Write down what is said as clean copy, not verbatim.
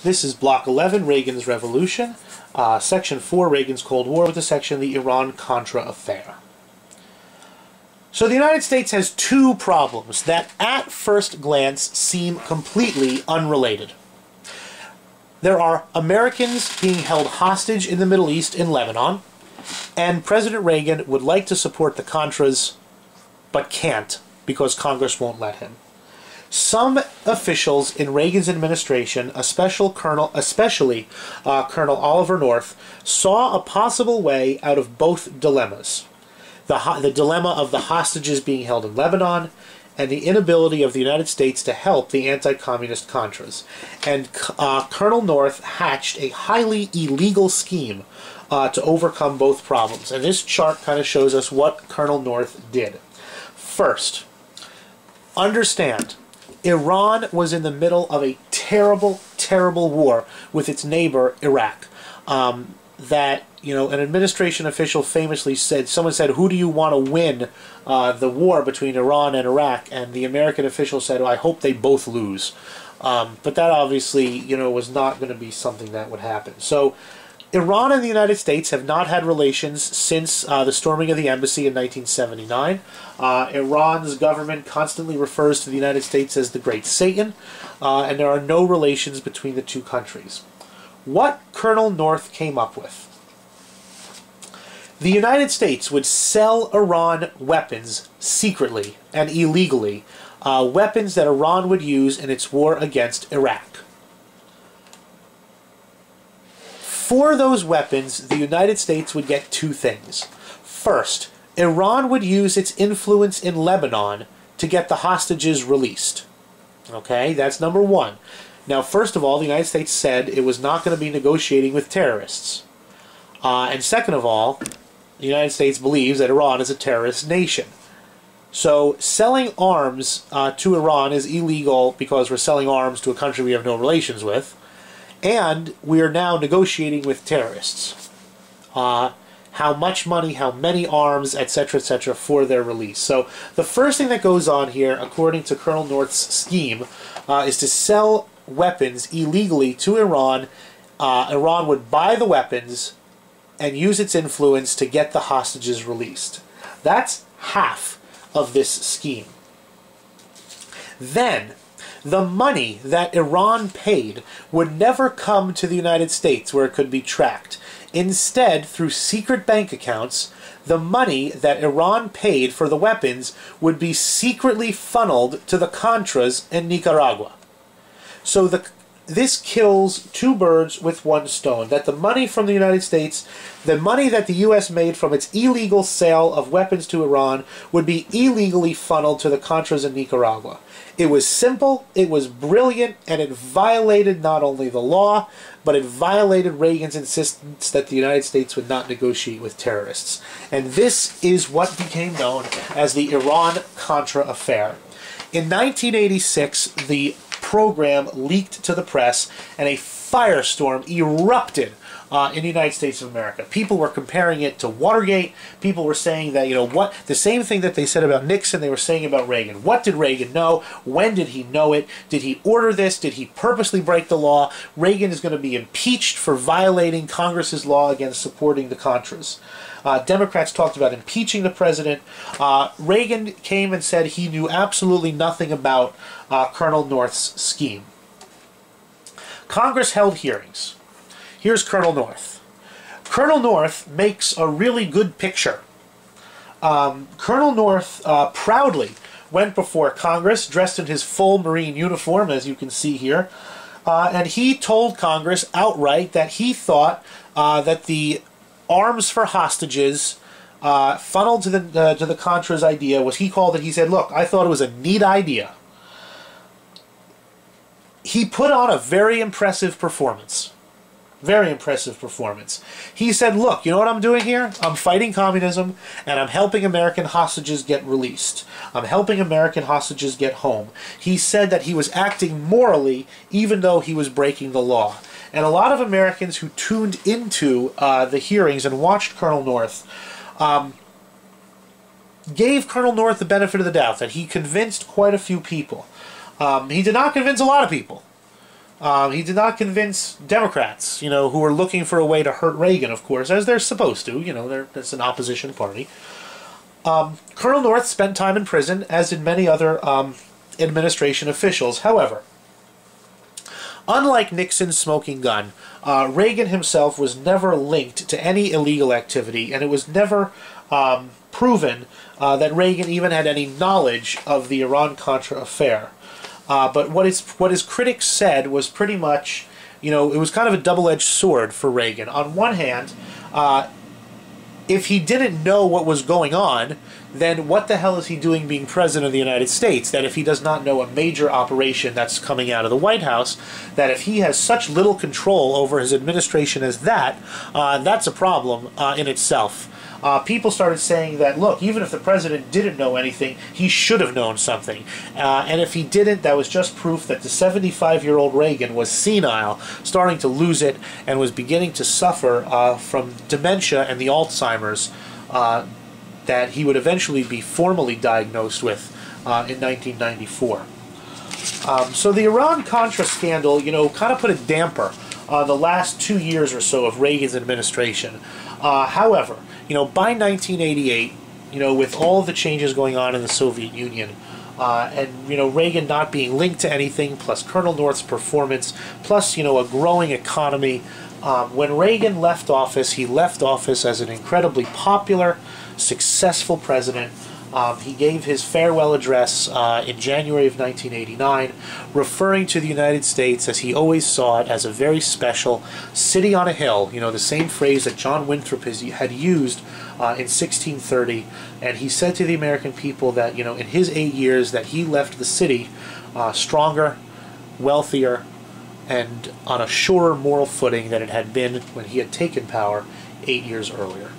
This is Block 11, Reagan's Revolution, Section 4, Reagan's Cold War, with the section, the Iran-Contra affair. So the United States has two problems that at first glance seem completely unrelated. There are Americans being held hostage in the Middle East in Lebanon, and President Reagan would like to support the Contras, but can't because Congress won't let him. Some officials in Reagan's administration, especially Colonel Oliver North, saw a possible way out of both dilemmas. The dilemma of the hostages being held in Lebanon and the inability of the United States to help the anti-communist Contras. And Colonel North hatched a highly illegal scheme to overcome both problems. And this chart kind of shows us what Colonel North did. First, understand, Iran was in the middle of a terrible, terrible war with its neighbor, Iraq. That, an administration official famously said, someone said, who do you want to win the war between Iran and Iraq? And the American official said, I hope they both lose. But that obviously, was not going to be something that would happen. So Iran and the United States have not had relations since the storming of the embassy in 1979. Iran's government constantly refers to the United States as the Great Satan, and there are no relations between the two countries. What Colonel North came up with: the United States would sell Iran weapons secretly and illegally, weapons that Iran would use in its war against Iraq. For those weapons, the United States would get two things. First, Iran would use its influence in Lebanon to get the hostages released. Okay, that's number one. Now, first of all, the United States said it was not going to be negotiating with terrorists. And second of all, the United States believes that Iran is a terrorist nation. So selling arms to Iran is illegal because we're selling arms to a country we have no relations with. And we are now negotiating with terrorists. How much money, how many arms, etc., etc., for their release. So the first thing that goes on here, according to Colonel North's scheme, is to sell weapons illegally to Iran. Iran would buy the weapons and use its influence to get the hostages released. That's half of this scheme. Then, the money that Iran paid would never come to the United States where it could be tracked. Instead, through secret bank accounts, the money that Iran paid for the weapons would be secretly funneled to the Contras in Nicaragua. So this kills two birds with one stone. That the money from the United States, the money that the U.S. made from its illegal sale of weapons to Iran, would be illegally funneled to the Contras in Nicaragua. It was simple, it was brilliant, and it violated not only the law, but it violated Reagan's insistence that the United States would not negotiate with terrorists. And this is what became known as the Iran-Contra affair. In 1986, the program leaked to the press, and a firestorm erupted in the United States of America. People were comparing it to Watergate. People were saying that, the same thing that they said about Nixon, they were saying about Reagan. What did Reagan know? When did he know it? Did he order this? Did he purposely break the law? Reagan is going to be impeached for violating Congress's law against supporting the Contras. Democrats talked about impeaching the president. Reagan came and said he knew absolutely nothing about Colonel North's scheme. Congress held hearings. Here's Colonel North. Colonel North makes a really good picture. Colonel North proudly went before Congress, dressed in his full Marine uniform, as you can see here, and he told Congress outright that he thought that the arms for hostages funneled to the Contras idea was, he called it, he said, look, I thought it was a neat idea. He put on a very impressive performance. Very impressive performance. He said, look, you know what I'm doing here? I'm fighting communism, and I'm helping American hostages get released. I'm helping American hostages get home. He said that he was acting morally, even though he was breaking the law. And a lot of Americans who tuned into the hearings and watched Colonel North gave Colonel North the benefit of the doubt, that he convinced quite a few people. He did not convince a lot of people. He did not convince Democrats, who were looking for a way to hurt Reagan, of course, as they're supposed to. It's an opposition party. Colonel North spent time in prison, as did many other administration officials. However, unlike Nixon's smoking gun, Reagan himself was never linked to any illegal activity, and it was never proven that Reagan even had any knowledge of the Iran-Contra affair. But what his critics said was pretty much, it was kind of a double-edged sword for Reagan. On one hand, if he didn't know what was going on, then what the hell is he doing being president of the United States? That if he does not know a major operation that's coming out of the White House, that if he has such little control over his administration as that, that's a problem in itself. People started saying that, look, even if the president didn't know anything, he should have known something. And if he didn't, that was just proof that the 75-year-old Reagan was senile, starting to lose it, and was beginning to suffer from dementia and the Alzheimer's that he would eventually be formally diagnosed with in 1994. So the Iran-Contra scandal, kind of put a damper on the last 2 years or so of Reagan's administration. However, by 1988, with all the changes going on in the Soviet Union, and Reagan not being linked to anything, plus Colonel North's performance, plus a growing economy, when Reagan left office, he left office as an incredibly popular, successful president. He gave his farewell address in January of 1989, referring to the United States as he always saw it, as a very special city on a hill, the same phrase that John Winthrop had used in 1630. And he said to the American people that, in his 8 years, that he left the city stronger, wealthier, and on a surer moral footing than it had been when he had taken power 8 years earlier.